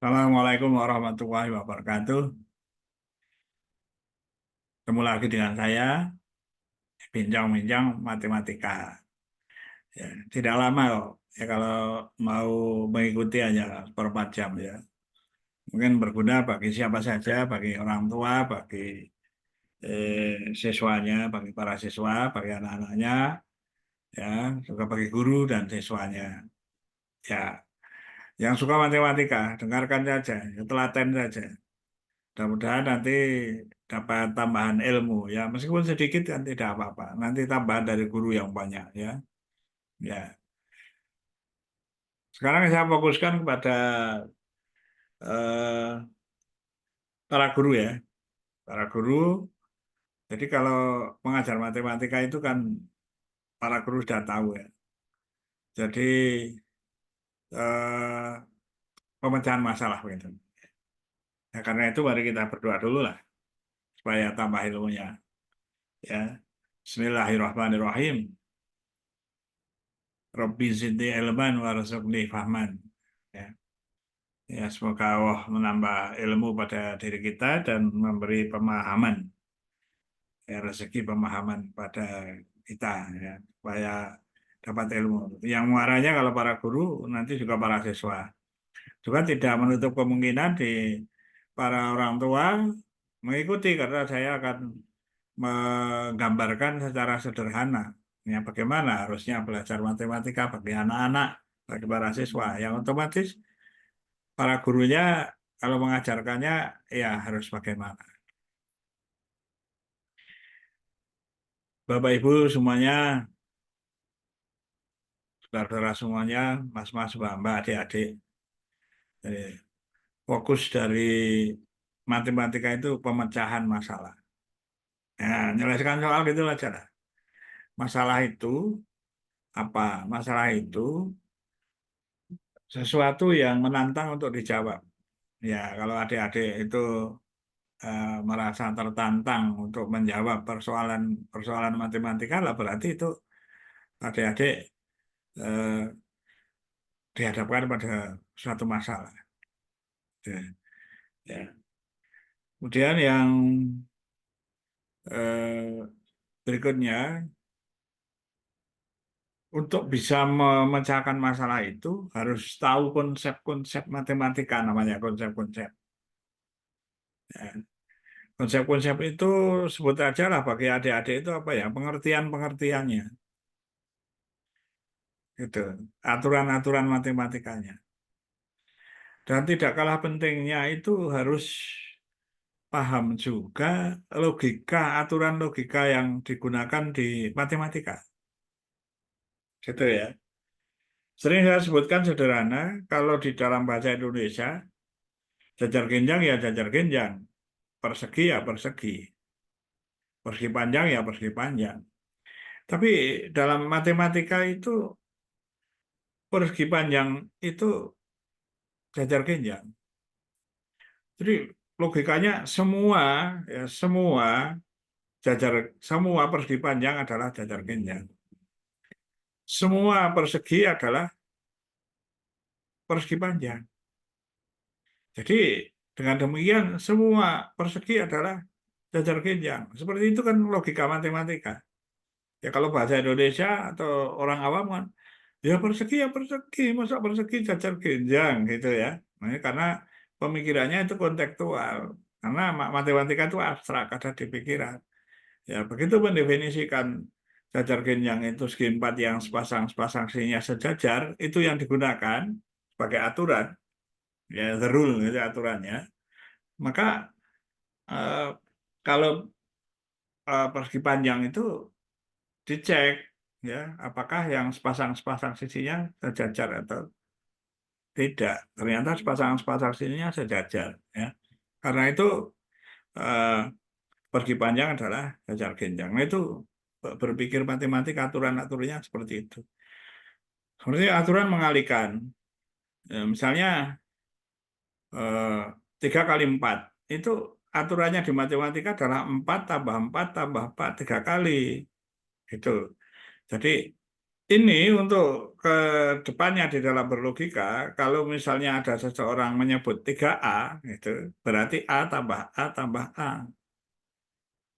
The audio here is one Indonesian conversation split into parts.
Assalamualaikum warahmatullahi wabarakatuh. Ketemu lagi dengan saya, bincang-bincang matematika. Ya, tidak lama kok. Ya, kalau mau mengikuti hanya seperempat jam ya. Mungkin berguna bagi siapa saja, bagi orang tua, bagi siswanya, bagi para siswa, bagi anak-anaknya, ya, juga bagi guru dan siswanya. Ya, yang suka matematika, dengarkan saja, ya, telaten saja. Mudah-mudahan nanti dapat tambahan ilmu ya, meskipun sedikit kan tidak apa-apa. Nanti tambahan dari guru yang banyak ya. Ya, sekarang saya fokuskan kepada eh, para guru ya. Para guru. Jadi kalau mengajar matematika itu kan para guru sudah tahu ya. Jadi eh, pemecahan masalah gitu. Ya, karena itu mari kita berdoa dulu lah supaya tambah ilmunya. Ya. Bismillahirrahmanirrahim. Rabbi zidni ilman warzuqni fahman. Ya. Ya, semoga Allah menambah ilmu pada diri kita dan memberi pemahaman, ya, rezeki pemahaman pada kita, ya, supaya dapat ilmu. Yang muaranya kalau para guru, nanti juga para siswa. Juga tidak menutup kemungkinan di para orang tua mengikuti, karena saya akan menggambarkan secara sederhana ya, bagaimana harusnya belajar matematika bagi anak-anak, bagi para siswa. Yang otomatis para gurunya kalau mengajarkannya ya harus bagaimana. Bapak Ibu semuanya, saudara-saudara semuanya, mas-mas, mbak-mbak, adik-adik. Jadi, fokus dari matematika itu pemecahan masalah. Nah, menyelesaikan soal gitu aja lah. Masalah itu apa? Masalah itu sesuatu yang menantang untuk dijawab. Ya, kalau adik-adik itu merasa tertantang untuk menjawab persoalan matematika lah, berarti itu adik-adik eh, dihadapkan pada suatu masalah. Ya. Ya. Kemudian yang eh, berikutnya, untuk bisa memecahkan masalah itu harus tahu konsep-konsep matematika, namanya konsep-konsep. Ya. Konsep-konsep itu sebut aja lah bagi adik-adik itu apa ya, pengertian-pengertiannya, gitu, aturan-aturan matematikanya. Dan tidak kalah pentingnya itu harus paham juga logika, aturan logika yang digunakan di matematika. Gitu ya. Sering saya sebutkan sederhana, kalau di dalam bahasa Indonesia, jajar genjang ya jajar genjang, persegi ya persegi, persegi panjang ya persegi panjang. Tapi dalam matematika itu persegi panjang itu jajar genjang. Jadi logikanya semua, ya jajar semua persegi panjang adalah jajar genjang. Semua persegi adalah persegi panjang. Jadi dengan demikian semua persegi adalah jajar genjang. Seperti itu kan logika matematika. Ya kalau bahasa Indonesia atau orang awam kan, ya persegi, masa persegi jajar genjang gitu ya. Nah, karena pemikirannya itu kontekstual. Karena matematika itu abstrak, ada di pikiran. Ya begitu mendefinisikan jajar genjang itu segi empat yang sepasang-sepasang sisinya sejajar, itu yang digunakan sebagai aturan, ya the rule itu aturannya. Maka eh, kalau persegi panjang itu dicek ya apakah yang sepasang-sepasang sisinya sejajar atau tidak. Ternyata sepasang-sepasang sisinya sejajar ya. Karena itu eh, persegi panjang adalah jajar genjang. Nah, itu berpikir matematik aturan-aturannya seperti itu. Seperti aturan mengalihkan. Ya, misalnya eh, 3 kali 4 itu aturannya di matematika adalah 4 tambah 4 tambah 4 3 kali. Itu. Jadi Ini untuk ke depannya di dalam berlogika, kalau misalnya ada seseorang menyebut 3A, itu berarti A tambah A tambah A.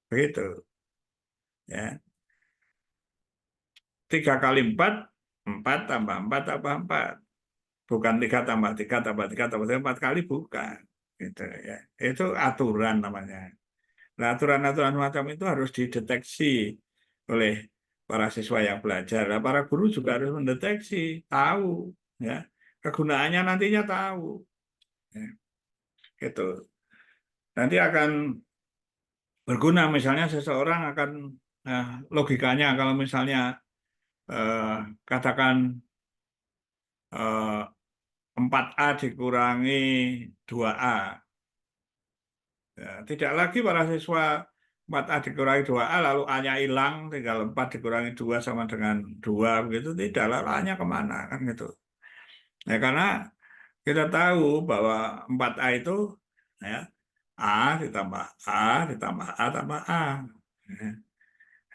Begitu. Ya. 3 kali 4, 4 tambah 4 tambah 4. Bukan 3 tambah 3 tambah 3 tambah 3, 4 kali bukan. Gitu, ya. Itu aturan namanya. Nah, aturan-aturan macam itu harus dideteksi oleh para siswa yang belajar. Nah, para guru juga harus mendeteksi, tahu, ya, kegunaannya nantinya tahu, ya, gitu. Nanti akan berguna, misalnya seseorang akan, nah, logikanya kalau misalnya eh, katakan eh, 4A dikurangi 2A. Ya, tidak lagi para siswa 4A dikurangi 2A lalu A-nya hilang, tinggal 4 dikurangi 2 sama dengan 2 begitu, tidak, lalu A-nya kemana kan gitu. Ya karena kita tahu bahwa 4A itu, ya, A ditambah A ditambah A tambah A. Ya,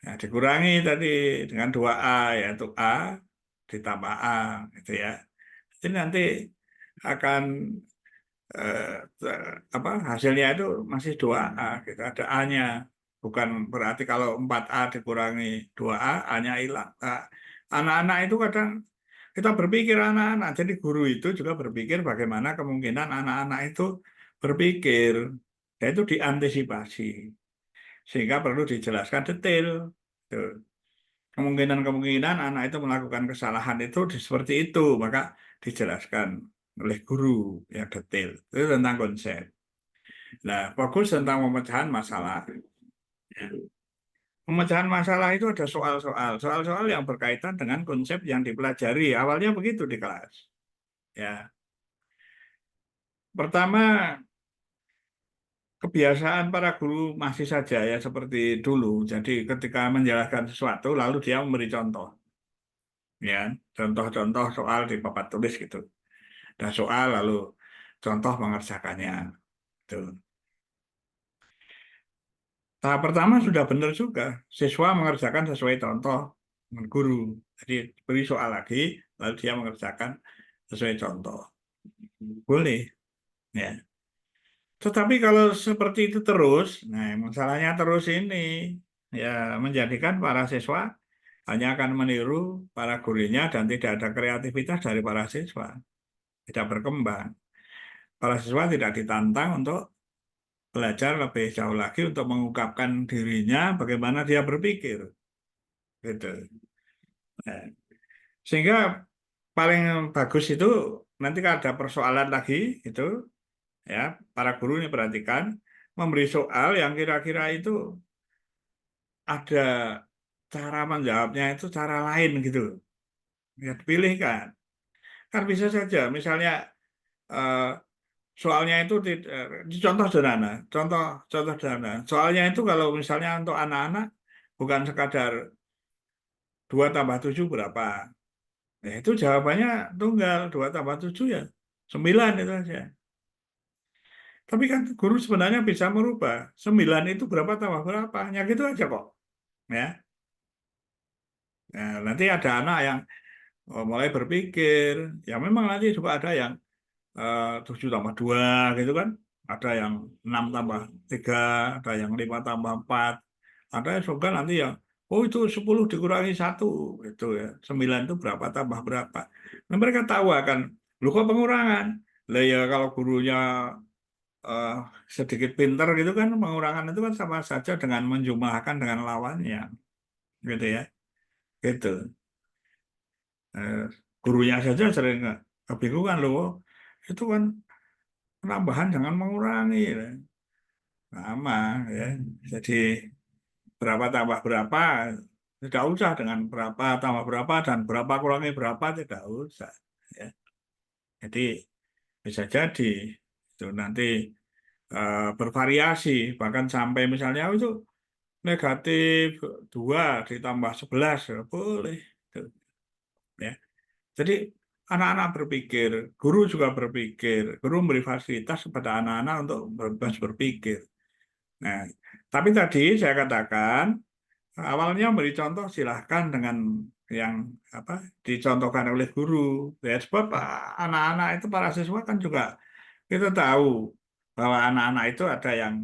ya, dikurangi tadi dengan 2A, yaitu A ditambah A gitu ya. Jadi nanti akan apa hasilnya itu masih 2A gitu, ada A-nya, bukan berarti kalau 4A dikurangi 2A A-nya hilang. Nah, anak-anak itu kadang kita berpikir, anak-anak jadi guru itu juga berpikir bagaimana kemungkinan anak-anak itu berpikir, yaitu diantisipasi sehingga perlu dijelaskan detail. Tuh. Kemungkinan-kemungkinan anak itu melakukan kesalahan itu seperti itu, maka dijelaskan oleh guru yang detail. Itu tentang konsep. Nah, fokus tentang pemecahan masalah. Ya. Pemecahan masalah itu ada soal-soal yang berkaitan dengan konsep yang dipelajari. Awalnya begitu di kelas. Ya, pertama kebiasaan para guru masih saja ya seperti dulu. Jadi ketika menjelaskan sesuatu, lalu dia memberi contoh, ya, contoh-contoh soal di papan tulis gitu. Dan soal lalu contoh mengerjakannya. Gitu. Tahap pertama sudah benar juga. Siswa mengerjakan sesuai contoh guru. Jadi beri soal lagi, lalu dia mengerjakan sesuai contoh. Boleh, ya. Tetapi kalau seperti itu terus, nah masalahnya terus ini, ya, menjadikan para siswa hanya akan meniru para gurunya dan tidak ada kreativitas dari para siswa, tidak berkembang. Para siswa tidak ditantang untuk belajar lebih jauh lagi untuk mengungkapkan dirinya, bagaimana dia berpikir, gitu. Nah, sehingga paling bagus itu nanti kalau ada persoalan lagi itu, ya, para guru ini perhatikan memberi soal yang kira-kira itu ada cara menjawabnya itu cara lain gitu, ya dipilih kan. Kan bisa saja misalnya eh, soalnya itu di contoh sederhana, contoh contoh sederhana. Soalnya itu kalau misalnya untuk anak-anak bukan sekadar 2 tambah 7 berapa. Ya, itu jawabannya tunggal, 2 tambah 7 ya 9 itu aja. Tapi kan guru sebenarnya bisa merubah. 9 itu berapa tambah berapa. Ya gitu aja kok. Ya. Nah, nanti ada anak yang mulai berpikir. Ya memang nanti juga ada yang 7 tambah 2 gitu kan. Ada yang 6 tambah 3, ada yang 5 tambah 4. Ada yang juga nanti yang, oh itu 10 dikurangi 1. Itu ya. 9 itu berapa tambah berapa. Nah, mereka tahu akan, lu kok pengurangan. Lah ya kalau gurunya eh, sedikit pinter gitu kan, pengurangan itu kan sama saja dengan menjumlahkan dengan lawannya, gitu ya, gitu. Eh, Gurunya saja sering kebingungan loh, itu kan penambahan jangan mengurangi, ya. Sama ya. Jadi berapa tambah berapa tidak usah dengan berapa tambah berapa dan berapa kurangi berapa tidak usah. Ya. Jadi bisa jadi itu nanti bervariasi bahkan sampai misalnya, oh, itu negatif 2 ditambah 11 ya boleh. Tuh, ya. Jadi anak-anak berpikir, guru juga berpikir, guru memberi fasilitas kepada anak-anak untuk bebas berpikir. Nah, tapi tadi saya katakan awalnya memberi contoh silahkan dengan yang apa dicontohkan oleh guru. Ya, sebab anak-anak itu para siswa kan juga kita tahu bahwa anak-anak itu ada yang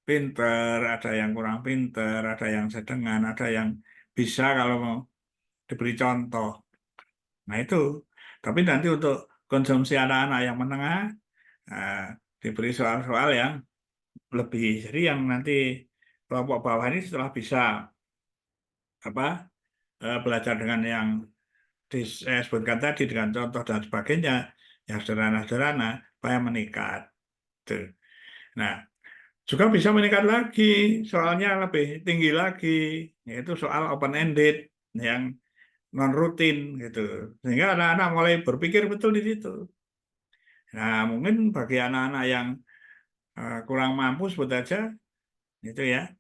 pinter, ada yang kurang pinter, ada yang sedang, ada yang bisa kalau mau diberi contoh. Nah itu. Tapi nanti untuk konsumsi anak-anak yang menengah, nah, diberi soal-soal yang lebih. Jadi yang nanti kelompok bawah ini setelah bisa apa belajar dengan yang saya sebutkan tadi dengan contoh dan sebagainya, yang sederhana-sederhana, supaya meningkat. Tuh. Nah, juga bisa meningkat lagi, soalnya lebih tinggi lagi, yaitu soal open-ended yang non-rutin gitu. Sehingga anak-anak mulai berpikir betul di situ. Nah, mungkin bagi anak-anak yang kurang mampu sebut aja, itu ya,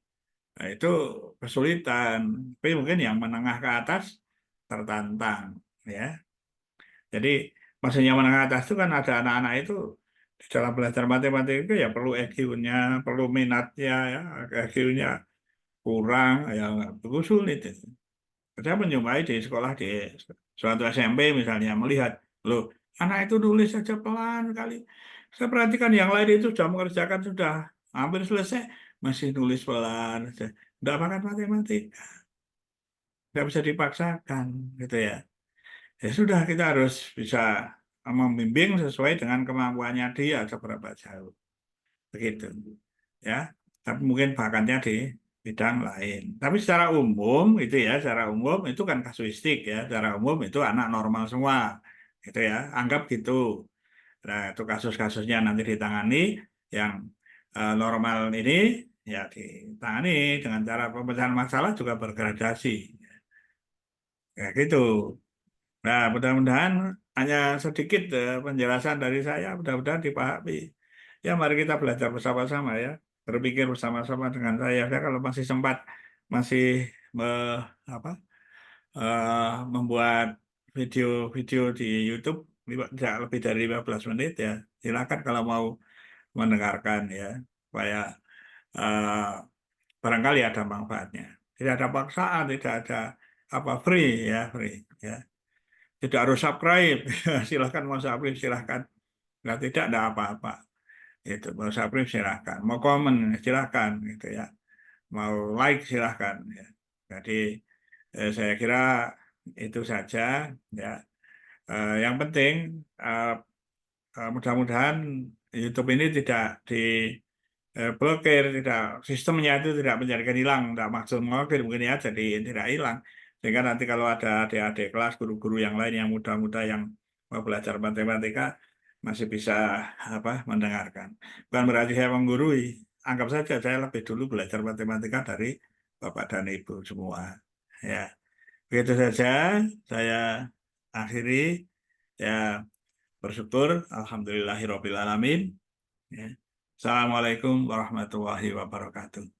nah, itu kesulitan. Tapi mungkin yang menengah ke atas tertantang, ya. Jadi maksudnya menengah atas itu kan ada anak-anak itu di dalam belajar matematika itu ya perlu EQ-nya, perlu minatnya, ya, EQ-nya kurang, ya itu sulit itu. Saya menjumpai di sekolah di suatu SMP misalnya melihat, loh anak itu nulis saja pelan kali. Saya perhatikan yang lain itu sudah mengerjakan sudah hampir selesai masih nulis pelan, tidak makan matematika, nggak bisa dipaksakan gitu ya. Ya sudah kita harus bisa membimbing sesuai dengan kemampuannya dia seberapa jauh begitu ya. Tapi mungkin bakatnya di bidang lain. Tapi secara umum itu ya, secara umum itu kan kasuistik ya. Secara umum itu anak normal semua gitu ya. Anggap gitu. Nah itu kasus-kasusnya nanti ditangani yang normal ini ya ditangani dengan cara pemecahan masalah juga bergradasi. Ya gitu. Nah, mudah-mudahan hanya sedikit penjelasan dari saya, mudah-mudahan dipahami. Ya, mari kita belajar bersama-sama ya, berpikir bersama-sama dengan saya. Saya kalau masih sempat, masih apa, membuat video-video di YouTube tidak lebih dari 15 menit ya. Silakan kalau mau mendengarkan ya, supaya eh, barangkali ada manfaatnya. Tidak ada paksaan, tidak ada apa free ya, free ya. Tidak harus subscribe, silahkan mau subscribe silahkan. Nah, tidak ada apa-apa. Itu mau subscribe silahkan, mau komen silahkan gitu ya, mau like silahkan ya. Jadi saya kira itu saja ya. Yang penting mudah-mudahan YouTube ini tidak di blokir, tidak sistemnya itu tidak menjadikan hilang, tidak maksud mengokir mungkin ya, jadi tidak hilang. Sehingga nanti kalau ada adik-adik kelas, guru-guru yang lain yang muda-muda yang mau belajar matematika masih bisa apa mendengarkan. Bukan berarti saya menggurui. Anggap saja saya lebih dulu belajar matematika dari Bapak dan Ibu semua. Ya, begitu saja. Saya akhiri. Ya, bersyukur. Alhamdulillahirobbilalamin. Ya. Assalamualaikum warahmatullahi wabarakatuh.